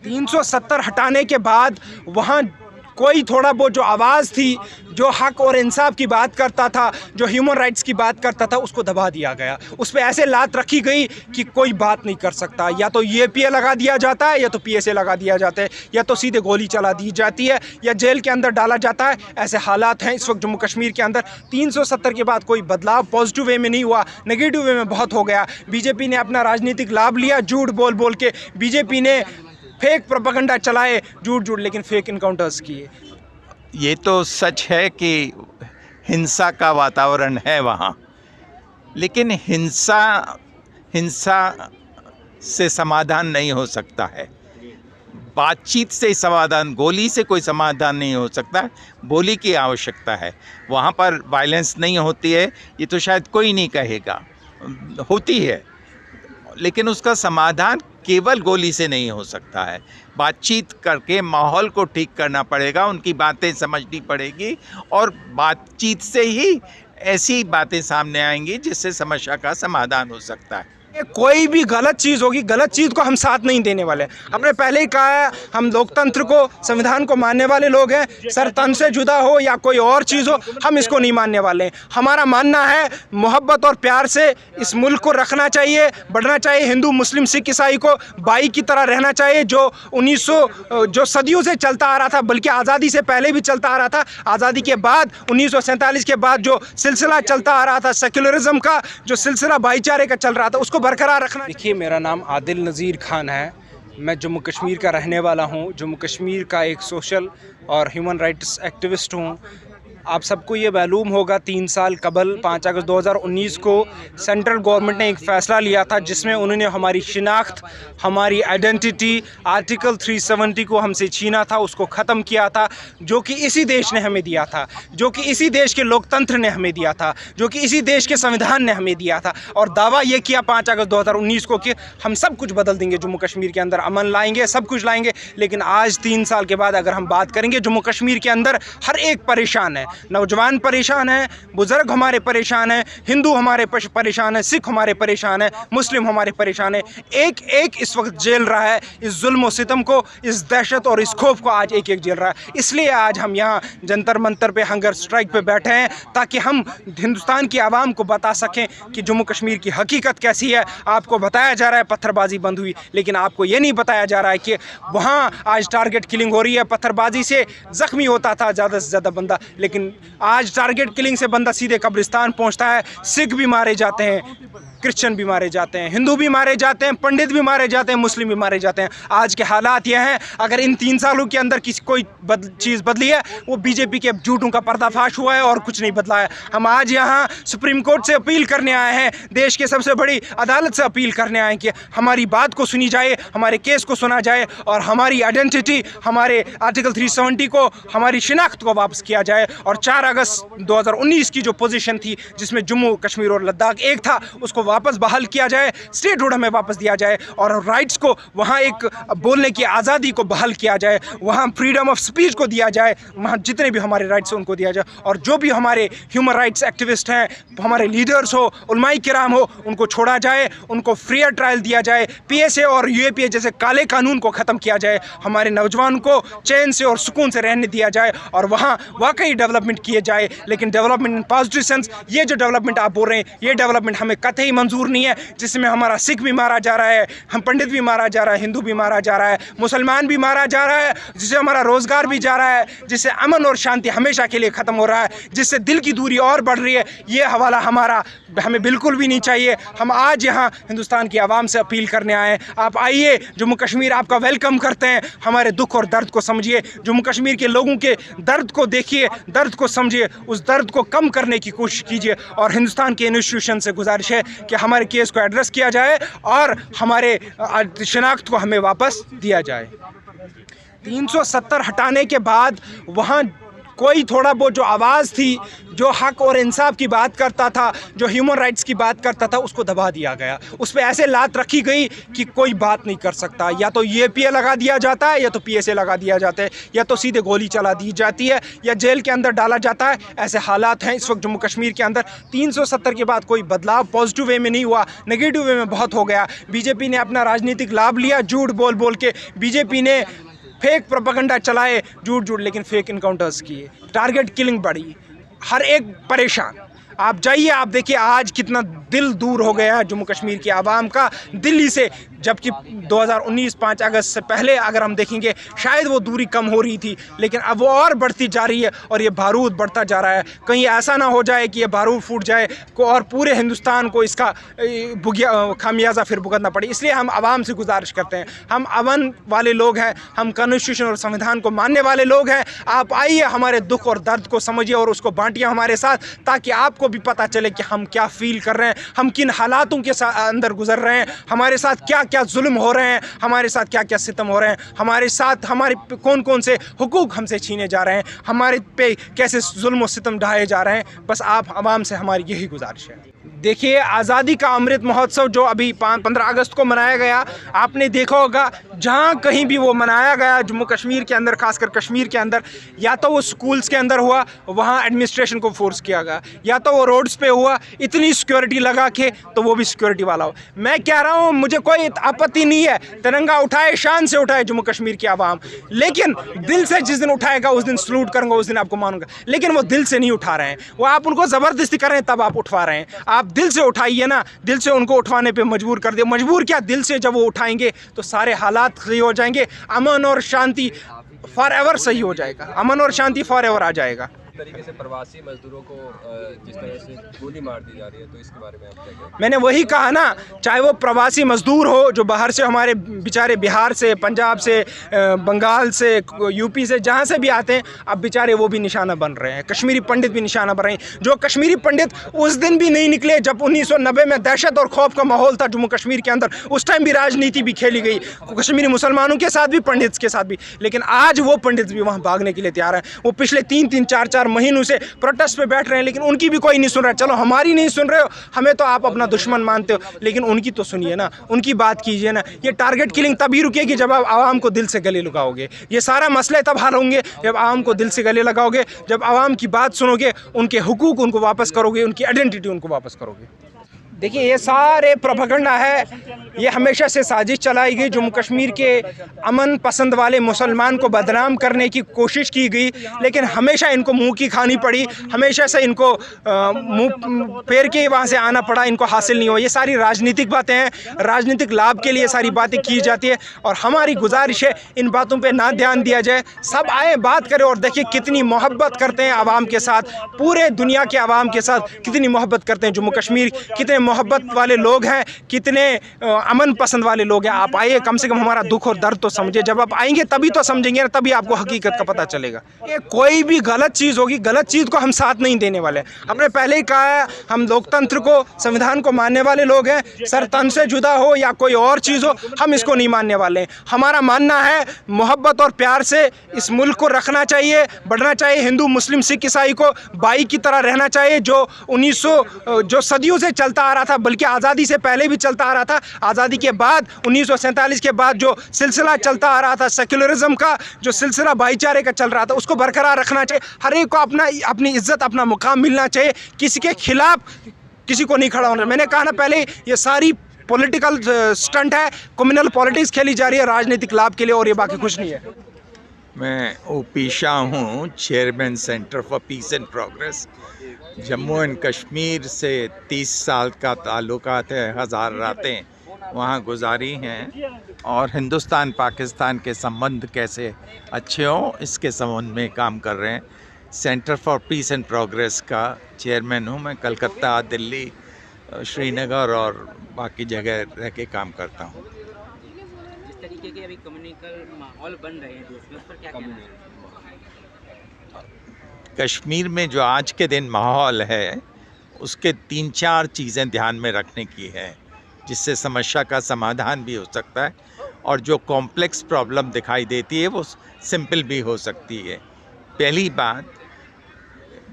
370 हटाने के बाद वहाँ कोई थोड़ा बहुत जो आवाज़ थी, जो हक और इंसाफ की बात करता था, जो ह्यूमन राइट्स की बात करता था, उसको दबा दिया गया। उस पर ऐसे लात रखी गई कि कोई बात नहीं कर सकता। या तो यूएपीए लगा दिया जाता है, या तो पीएसए लगा दिया जाता है, या तो सीधे गोली चला दी जाती है, या जेल के अंदर डाला जाता है। ऐसे हालात हैं इस वक्त जम्मू कश्मीर के अंदर। 370 के बाद कोई बदलाव पॉजिटिव वे में नहीं हुआ, नेगेटिव वे में बहुत हो गया। बीजेपी ने अपना राजनीतिक लाभ लिया, झूठ बोल बोल के बीजेपी ने फेक प्रोपेगेंडा चलाए, झूठ लेकिन फेक इनकाउंटर्स किए। ये तो सच है कि हिंसा का वातावरण है वहाँ, लेकिन हिंसा से समाधान नहीं हो सकता है। बातचीत से समाधान, गोली से कोई समाधान नहीं हो सकता। बोली की आवश्यकता है। वहाँ पर वायलेंस नहीं होती है, ये तो शायद कोई नहीं कहेगा, होती है, लेकिन उसका समाधान केवल गोली से नहीं हो सकता है। बातचीत करके माहौल को ठीक करना पड़ेगा, उनकी बातें समझनी पड़ेगी, और बातचीत से ही ऐसी बातें सामने आएंगी जिससे समस्या का समाधान हो सकता है। कोई भी गलत चीज़ होगी, गलत चीज़ को हम साथ नहीं देने वाले। हमने पहले ही कहा है, हम लोकतंत्र को, संविधान को मानने वाले लोग हैं। सर तन से जुदा हो या कोई और चीज़ हो, हम इसको नहीं मानने वाले हैं। हमारा मानना है मोहब्बत और प्यार से इस मुल्क को रखना चाहिए, बढ़ना चाहिए। हिंदू मुस्लिम सिख ईसाई को भाई की तरह रहना चाहिए, जो सदियों से चलता आ रहा था, बल्कि आज़ादी से पहले भी चलता आ रहा था। आज़ादी के बाद 1947 के बाद जो सिलसिला चलता आ रहा था, सेक्युलरिज्म का जो सिलसिला भाईचारे का चल रहा था, उसको बरकरार रखना। देखिए, मेरा नाम आदिल नज़ीर खान है। मैं जम्मू कश्मीर का रहने वाला हूँ। जम्मू कश्मीर का एक सोशल और ह्यूमन राइट्स एक्टिविस्ट हूँ। आप सबको ये मालूम होगा, 3 साल कबल 5 अगस्त 2019 को सेंट्रल गवर्नमेंट ने एक फ़ैसला लिया था, जिसमें उन्होंने हमारी शिनाख्त, हमारी आइडेंटिटी, आर्टिकल 370 को हमसे छीना था, उसको ख़त्म किया था, जो कि इसी देश ने हमें दिया था, जो कि इसी देश के लोकतंत्र ने हमें दिया था, जो कि इसी देश के संविधान ने हमें दिया था। और दावा ये किया 5 अगस्त 2019 को कि हम सब कुछ बदल देंगे, जम्मू कश्मीर के अंदर अमन लाएंगे, सब कुछ लाएंगे। लेकिन आज 3 साल के बाद अगर हम बात करेंगे, जम्मू कश्मीर के अंदर हर एक परेशान है। नौजवान परेशान है, बुजुर्ग हमारे परेशान है, हिंदू हमारे परेशान है, सिख हमारे परेशान है, मुस्लिम हमारे परेशान है। एक एक इस वक्त झेल रहा है इस जुल्म और सितम को, इस दहशत और इस खौफ को आज एक एक झेल रहा है। इसलिए आज हम यहाँ जंतर मंतर पे हंगर स्ट्राइक पे बैठे हैं, ताकि हम हिंदुस्तान की आवाम को बता सकें कि जम्मू कश्मीर की हकीकत कैसी है। आपको बताया जा रहा है पत्थरबाजी बंद हुई, लेकिन आपको ये नहीं बताया जा रहा है कि वहाँ आज टारगेट किलिंग हो रही है। पत्थरबाजी से ज़ख्मी होता था ज़्यादा से ज़्यादा बंदा, लेकिन आज टारगेट किलिंग से बंदा सीधे कब्रिस्तान पहुंचता है। सिख भी मारे जाते हैं, क्रिश्चियन भी मारे जाते हैं, हिंदू भी मारे जाते हैं, पंडित भी मारे जाते हैं, मुस्लिम भी मारे जाते हैं। आज के हालात ये हैं, अगर इन 3 सालों के अंदर कोई चीज़ बदली है, वो बीजेपी के झूठों का पर्दाफाश हुआ है, और कुछ नहीं बदला है। हम आज यहाँ सुप्रीम कोर्ट से अपील करने आए हैं, देश के सबसे बड़ी अदालत से अपील करने आए हैं कि हमारी बात को सुनी जाए, हमारे केस को सुना जाए, और हमारी आइडेंटिटी, हमारे आर्टिकल 370 को, हमारी शिनाख्त को वापस किया जाए। और 4 अगस्त 2019 की जो पोजीशन थी, जिसमें जम्मू कश्मीर और लद्दाख एक था, उसको वापस बहाल किया जाए, स्टेटहुड हमें वापस दिया जाए, और राइट्स को, वहाँ एक बोलने की आज़ादी को बहाल किया जाए, वहाँ फ्रीडम ऑफ स्पीच को दिया जाए, वहाँ जितने भी हमारे राइट्स हैं उनको दिया जाए। और जो भी हमारे ह्यूमन राइट्स एक्टिविस्ट हैं, हमारे लीडर्स हो, उलमाई किराम हो, उनको छोड़ा जाए, उनको फ्रीयर ट्रायल दिया जाए, पीएसए और यूएपीए जैसे काले कानून को ख़त्म किया जाए, हमारे नौजवान को चैन से और सुकून से रहने दिया जाए, और वहाँ वाकई डेवलपमेंट किए जाए। लेकिन डेवलपमेंट इन पॉजिटिव सेंस, ये जो डेवलपमेंट आप बोल रहे हैं, ये डेवलपमेंट हमें कतई मंजूर नहीं है, जिसमें हमारा सिख भी मारा जा रहा है, हम पंडित भी मारा जा रहा है, हिंदू भी मारा जा रहा है, मुसलमान भी मारा जा रहा है, जिससे हमारा रोज़गार भी जा रहा है, जिससे अमन और शांति हमेशा के लिए ख़त्म हो रहा है, जिससे दिल की दूरी और बढ़ रही है। ये हवाला हमें बिल्कुल भी नहीं चाहिए। हम आज यहाँ हिंदुस्तान की आवाम से अपील करने आए हैं, आप आइए, जम्मू कश्मीर आपका वेलकम करते हैं। हमारे दुख और दर्द को समझिए, जम्मू कश्मीर के लोगों के दर्द को देखिए, दर्द को समझिए, उस दर्द को कम करने की कोशिश कीजिए। और हिंदुस्तान के इंस्टीट्यूशन से गुजारिश है कि हमारे केस को एड्रेस किया जाए और हमारे शिनाख्त को हमें वापस दिया जाए। 370 हटाने के बाद वहाँ कोई थोड़ा बहुत जो आवाज़ थी, जो हक और इंसाफ की बात करता था, जो ह्यूमन राइट्स की बात करता था, उसको दबा दिया गया। उस पर ऐसे लात रखी गई कि कोई बात नहीं कर सकता। या तो ये लगा दिया जाता है, या तो PSA लगा दिया जाता है, या तो सीधे गोली चला दी जाती है, या जेल के अंदर डाला जाता है। ऐसे हालात हैं इस वक्त जम्मू कश्मीर के अंदर। 370 के बाद कोई बदलाव पॉजिटिव वे में नहीं हुआ, नेगेटिव वे में बहुत हो गया। बीजेपी ने अपना राजनीतिक लाभ लिया, झूठ बोल बोल के बीजेपी ने फेक प्रोपेगेंडा चलाए, झूठ लेकिन फेक इनकाउंटर्स किए, टारगेट किलिंग बढ़ी, हर एक परेशान। आप जाइए, आप देखिए आज कितना दिल दूर हो गया है जम्मू कश्मीर की आवाम का दिल्ली से। जबकि 2019 5 अगस्त से पहले अगर हम देखेंगे शायद वो दूरी कम हो रही थी, लेकिन अब वो और बढ़ती जा रही है और ये बारूद बढ़ता जा रहा है। कहीं ऐसा ना हो जाए कि ये बारूद फूट जाए और पूरे हिंदुस्तान को इसका खामियाजा फिर भुगतना पड़े। इसलिए हम आवाम से गुजारिश करते हैं, हम अमन वाले लोग हैं, हम कॉन्स्टिट्यूशन और संविधान को मानने वाले लोग हैं। आप आइए, हमारे दुख और दर्द को समझिए और उसको बांटिए हमारे साथ, ताकि आपको भी पता चले कि हम क्या फील कर रहे हैं, हम किन हालातों के अंदर गुजर रहे हैं, हमारे साथ क्या क्या जुल्म हो रहे हैं, हमारे साथ क्या क्या सितम हो रहे हैं, हमारे साथ हमारे कौन कौन से हुकूक हमसे छीने जा रहे हैं, हमारे पे कैसे जुल्म और सितम ढाए जा रहे हैं। बस आप आवाम से हमारी यही गुजारिश है। देखिए, आज़ादी का अमृत महोत्सव जो अभी 15 अगस्त को मनाया गया, आपने देखा होगा जहाँ कहीं भी वो मनाया गया जम्मू कश्मीर के अंदर, खासकर कश्मीर के अंदर, या तो वो स्कूल्स के अंदर हुआ, वहाँ एडमिनिस्ट्रेशन को फोर्स किया गया, या तो वो रोड्स पे हुआ, इतनी सिक्योरिटी लगा के तो वो भी सिक्योरिटी वाला हो। मैं कह रहा हूँ, मुझे कोई आपत्ति नहीं है, तिरंगा उठाए, शान से उठाए जम्मू कश्मीर की आवाम, लेकिन दिल से जिस दिन उठाएगा उस दिन सलूट करूँगा, उस दिन आपको मानूंगा। लेकिन वो दिल से नहीं उठा रहे हैं, वो आप उनको ज़बरदस्ती कर रहे हैं, तब आप उठवा रहे हैं। आप दिल से उठाइए ना, दिल से उनको उठवाने पे मजबूर कर दिया। मजबूर क्या, दिल से जब वो उठाएंगे तो सारे हालात सही हो जाएंगे, अमन और शांति फॉर एवर सही हो जाएगा, अमन और शांति फॉर एवर आ जाएगा। तरीके से प्रवासी मजदूरों को जिस तरह से गोली मार दी जा रही है, तो इसके बारे में आप क्या कहेंगे? मैंने वही कहा ना, चाहे वो प्रवासी मजदूर हो जो बाहर से, हमारे बेचारे बिहार से, पंजाब से, बंगाल से, यूपी से, जहाँ से भी आते हैं, अब बेचारे वो भी निशाना बन रहे हैं। कश्मीरी पंडित भी निशाना बन रहे हैं। जो कश्मीरी पंडित उस दिन भी नहीं निकले जब 1990 में दहशत और खौफ का माहौल था जम्मू कश्मीर के अंदर, उस टाइम भी राजनीति भी खेली गई, कश्मीरी मुसलमानों के साथ भी, पंडित के साथ भी। लेकिन आज वो पंडित भी वहाँ भागने के लिए तैयार हैं। वो पिछले 3-3, 4-4 महीनों से प्रोटेस्ट पे बैठ रहे हैं, लेकिन उनकी भी कोई नहीं सुन रहा है। चलो हमारी नहीं सुन रहे हो, हमें तो आप अपना दुश्मन मानते हो, लेकिन उनकी तो सुनिए ना, उनकी बात कीजिए ना। ये टारगेट किलिंग तभी रुकेगी जब आप आवाम को दिल से गले लगाओगे। ये सारा मसले तब हल होंगे जब आवाम को दिल से गले लगाओगे, जब आवाम की बात सुनोगे, उनके हुकूक उनको वापस करोगे, उनकी आइडेंटिटी उनको वापस करोगे। देखिए, ये सारे प्रोपेगेंडा है, ये हमेशा से साजिश चलाई गई। जम्मू कश्मीर के अमन पसंद वाले मुसलमान को बदनाम करने की कोशिश की गई, लेकिन हमेशा इनको मुंह की खानी पड़ी, हमेशा से इनको मुंह फेर के वहाँ से आना पड़ा, इनको हासिल नहीं हो। ये सारी राजनीतिक बातें हैं, राजनीतिक लाभ के लिए सारी बातें की जाती है, और हमारी गुजारिश है इन बातों पे ना ध्यान दिया जाए। सब आए, बात करें और देखिए कितनी मोहब्बत करते हैं आवाम के साथ, पूरे दुनिया के आवाम के साथ कितनी मोहब्बत करते हैं जम्मू कश्मीर, कितने मोहब्बत वाले लोग हैं, कितने अमन पसंद वाले लोग हैं। आप आइए, कम से कम हमारा दुख और दर्द तो समझिए। जब आप आएंगे तभी तो समझेंगे ना, तभी आपको हकीकत का पता चलेगा। ये कोई भी गलत चीज़ होगी, गलत चीज़ को हम साथ नहीं देने वाले। हमने पहले ही कहा है, हम लोकतंत्र को, संविधान को मानने वाले लोग हैं। सर तन से जुदा हो या कोई और चीज़ हो, हम इसको नहीं मानने वाले। हमारा मानना है मोहब्बत और प्यार से इस मुल्क को रखना चाहिए, बढ़ना चाहिए। हिंदू, मुस्लिम, सिख, ईसाई को भाई की तरह रहना चाहिए, जो सदियों से चलता आ रहा था, बल्कि आज़ादी से पहले भी चलता आ रहा था। आज़ादी के बाद 1947 के बाद जो सिलसिला चलता आ रहा था, सेक्युलरिज्म का जो सिलसिला भाईचारे का चल रहा था, उसको बरकरार रखना चाहिए। हर एक को अपनी इज्जत, अपना मुकाम मिलना चाहिए। किसी के खिलाफ किसी को नहीं खड़ा होना। मैंने कहा ना पहले, ये सारी पॉलिटिकल स्टंट है, कम्युनल पॉलिटिक्स खेली जा रही है राजनीतिक लाभ के लिए, और ये बाकी कुछ नहीं है। मैं ओपी शाह हूँ, chairman centre for piece and progress. Jammu and Kashmir से 30 साल का ताल्लुकात है, हज़ार रातें वहाँ गुजारी हैं, और हिंदुस्तान पाकिस्तान के संबंध कैसे अच्छे हों इसके संबंध में काम कर रहे हैं। Centre for piece and progress का चेयरमैन हूँ मैं। कलकत्ता, दिल्ली, श्रीनगर और बाकी जगह रह के काम करता हूँ। जिस तरीके के अभी कम्युनिकल माहौल बन रहे हैं देश में, उस पर क्या कहना है? कश्मीर में जो आज के दिन माहौल है, उसके 3-4 चीज़ें ध्यान में रखने की है, जिससे समस्या का समाधान भी हो सकता है, और जो कॉम्प्लेक्स प्रॉब्लम दिखाई देती है वो सिंपल भी हो सकती है। पहली बात,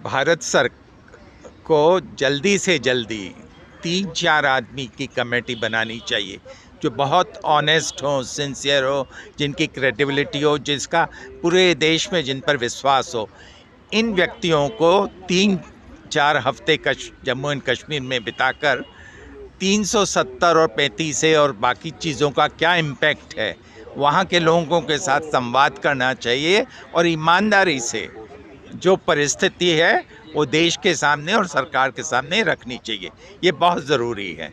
भारत सरकार को जल्दी से जल्दी 3-4 आदमी की कमेटी बनानी चाहिए जो बहुत ऑनेस्ट हो, सिंसियर हो, जिनकी क्रेडिबिलिटी हो, जिसका पूरे देश में जिन पर विश्वास हो। इन व्यक्तियों को 3-4 हफ्ते जम्मू एंड कश्मीर में बिताकर 370 और 35 से और बाकी चीज़ों का क्या इम्पैक्ट है, वहाँ के लोगों के साथ संवाद करना चाहिए और ईमानदारी से जो परिस्थिति है वो देश के सामने और सरकार के सामने रखनी चाहिए। ये बहुत ज़रूरी है।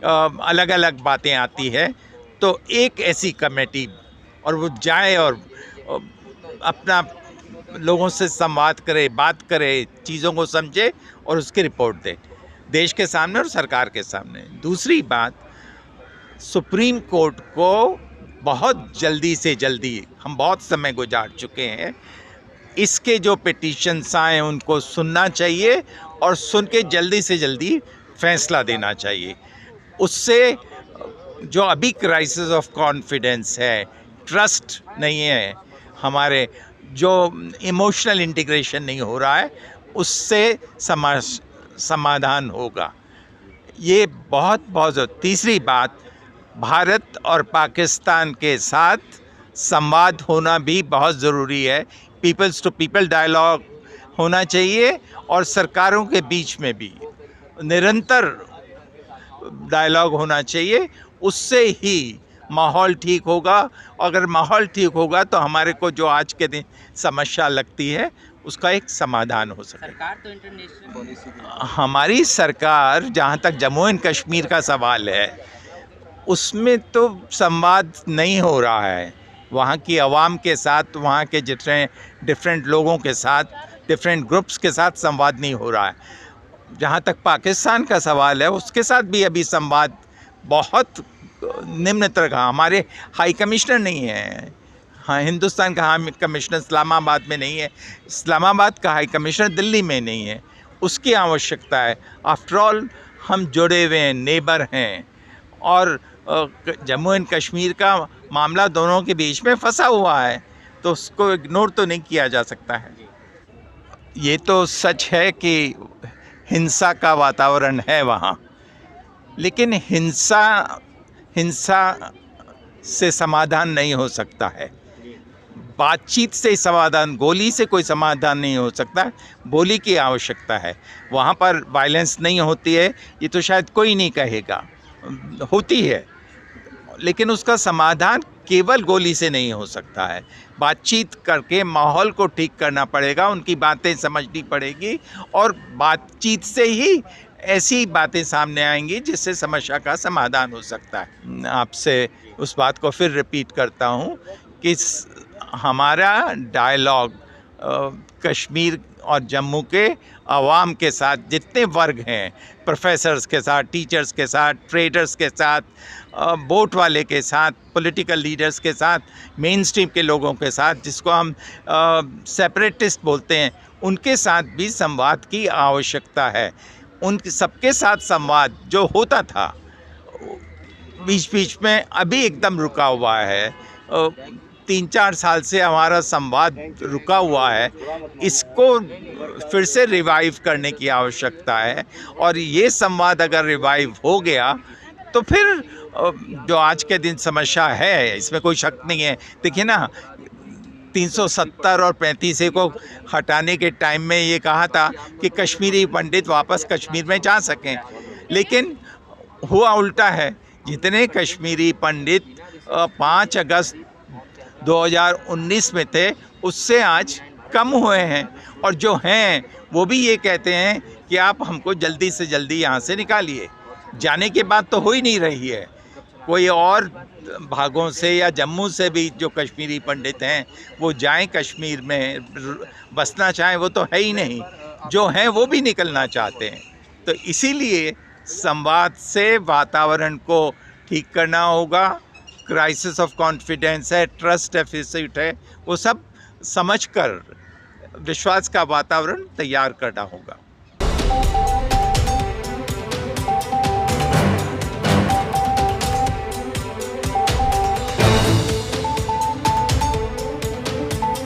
अलग अलग बातें आती है तो एक ऐसी कमेटी और वो जाए और अपना लोगों से संवाद करे, बात करे, चीज़ों को समझे और उसकी रिपोर्ट दे देश के सामने और सरकार के सामने। दूसरी बात, सुप्रीम कोर्ट को बहुत जल्दी से जल्दी, हम बहुत समय गुजार चुके हैं, इसके जो पिटीशंस आए उनको सुनना चाहिए और सुन के जल्दी से जल्दी फैसला देना चाहिए। उससे जो अभी क्राइसिस ऑफ कॉन्फिडेंस है, ट्रस्ट नहीं है, हमारे जो इमोशनल इंटीग्रेशन नहीं हो रहा है, उससे समाधान होगा। ये बहुत तीसरी बात, भारत और पाकिस्तान के साथ संवाद होना भी बहुत ज़रूरी है। पीपल्स टू पीपल डायलॉग होना चाहिए और सरकारों के बीच में भी निरंतर डायलॉग होना चाहिए। उससे ही माहौल ठीक होगा। अगर माहौल ठीक होगा तो हमारे को जो आज के दिन समस्या लगती है उसका एक समाधान हो सके। सरकार तो इंटरनेशनल हमारी सरकार, जहाँ तक जम्मू एंड कश्मीर का सवाल है, उसमें तो संवाद नहीं हो रहा है। वहाँ की आवाम के साथ, वहाँ के जितने डिफरेंट लोगों के साथ, डिफरेंट ग्रुप्स के साथ संवाद नहीं हो रहा है। जहाँ तक पाकिस्तान का सवाल है, उसके साथ भी अभी संवाद बहुत निम्न स्तर का। हमारे हाई कमिश्नर नहीं है। हाँ, हिंदुस्तान का हाई कमिश्नर इस्लामाबाद में नहीं है, इस्लामाबाद का हाई कमिश्नर दिल्ली में नहीं है। उसकी आवश्यकता है। आफ्टर ऑल हम जुड़े हुए हैं, नेबर हैं, और जम्मू एंड कश्मीर का मामला दोनों के बीच में फंसा हुआ है, तो उसको इग्नोर तो नहीं किया जा सकता है। ये तो सच है कि हिंसा का वातावरण है वहाँ, लेकिन हिंसा से समाधान नहीं हो सकता है। बातचीत से समाधान, गोली से कोई समाधान नहीं हो सकता। बोली की आवश्यकता है। वहाँ पर वायलेंस नहीं होती है, ये तो शायद कोई नहीं कहेगा, होती है, लेकिन उसका समाधान केवल गोली से नहीं हो सकता है। बातचीत करके माहौल को ठीक करना पड़ेगा, उनकी बातें समझनी पड़ेगी और बातचीत से ही ऐसी बातें सामने आएंगी जिससे समस्या का समाधान हो सकता है। आपसे उस बात को फिर रिपीट करता हूँ कि हमारा डायलॉग कश्मीर और जम्मू के आवाम के साथ, जितने वर्ग हैं, प्रोफेसर्स के साथ, टीचर्स के साथ, ट्रेडर्स के साथ, वोट वाले के साथ, पॉलिटिकल लीडर्स के साथ, मेन स्ट्रीम के लोगों के साथ, जिसको हम सेपरेटिस्ट बोलते हैं, उनके साथ भी संवाद की आवश्यकता है। उन सबके साथ संवाद जो होता था बीच बीच में, अभी एकदम रुका हुआ है। 3-4 साल से हमारा संवाद रुका हुआ है। इसको फिर से रिवाइव करने की आवश्यकता है, और ये संवाद अगर रिवाइव हो गया तो फिर जो आज के दिन समस्या है, इसमें कोई शक नहीं है। देखिए ना, 370 और 35 को हटाने के टाइम में ये कहा था कि कश्मीरी पंडित वापस कश्मीर में जा सकें, लेकिन हुआ उल्टा है। जितने कश्मीरी पंडित 5 अगस्त 2019 में थे, उससे आज कम हुए हैं, और जो हैं वो भी ये कहते हैं कि आप हमको जल्दी से जल्दी यहाँ से निकालिए। जाने के बाद तो हो ही नहीं रही है। कोई और भागों से या जम्मू से भी जो कश्मीरी पंडित हैं वो जाएं कश्मीर में बसना चाहें, वो तो है ही नहीं। जो हैं वो भी निकलना चाहते हैं। तो इसीलिए संवाद से वातावरण को ठीक करना होगा। क्राइसिस ऑफ कॉन्फिडेंस है, ट्रस्ट डेफिसिट है, वो सब समझकर विश्वास का वातावरण तैयार करना होगा।